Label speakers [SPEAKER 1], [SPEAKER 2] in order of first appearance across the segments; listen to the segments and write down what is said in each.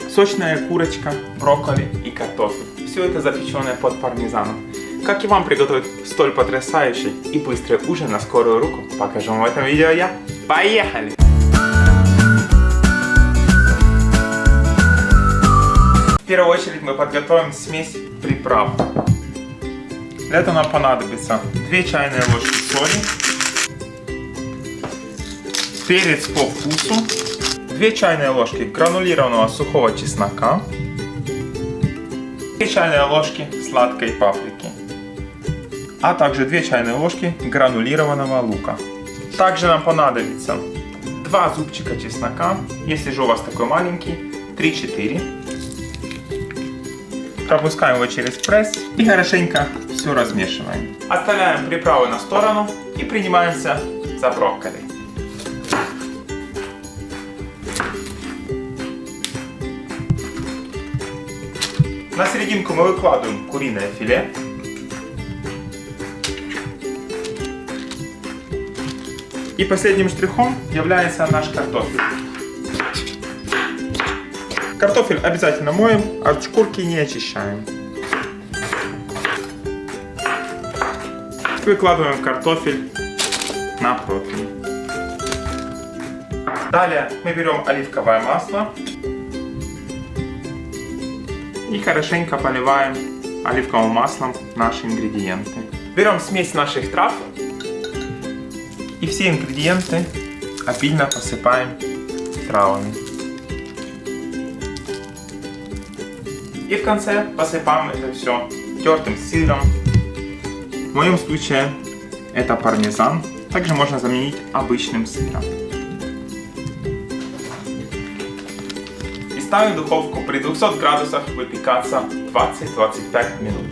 [SPEAKER 1] Сочная курочка, брокколи и картофель. Все это запеченное под пармезаном. Как и вам приготовить столь потрясающий и быстрый ужин на скорую руку, покажу вам в этом видео я. Поехали! В первую очередь мы подготовим смесь приправ. Для этого нам понадобится 2 чайные ложки соли, перец по вкусу, 2 чайные ложки гранулированного сухого чеснока, 2 чайные ложки сладкой паприки, а также 2 чайные ложки гранулированного лука. Также нам понадобится 2 зубчика чеснока, если же у вас такой маленький, 3-4. Пропускаем его через пресс и хорошенько все размешиваем. Оставляем приправы на сторону и принимаемся за брокколи. На серединку мы выкладываем куриное филе. И последним штрихом является наш картофель. Картофель обязательно моем, от шкурки не очищаем. Выкладываем картофель на противень. Далее мы берем оливковое масло и хорошенько поливаем оливковым маслом наши ингредиенты. Берем смесь наших трав и все ингредиенты обильно посыпаем травами. И в конце посыпаем это все тертым сыром. В моем случае это пармезан. Также можно заменить обычным сыром. И ставим в духовку при 200 градусах выпекаться 20-25 минут.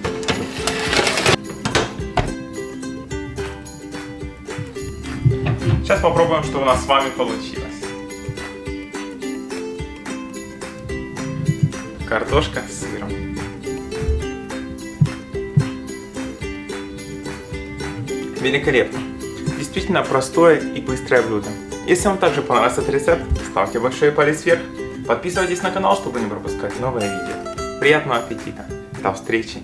[SPEAKER 1] Сейчас попробуем, что у нас с вами получилось. Картошка с сыром. Великолепно. Действительно простое и быстрое блюдо. Если вам также понравился этот рецепт, ставьте большой палец вверх. Подписывайтесь на канал, чтобы не пропускать новые видео. Приятного аппетита. До встречи.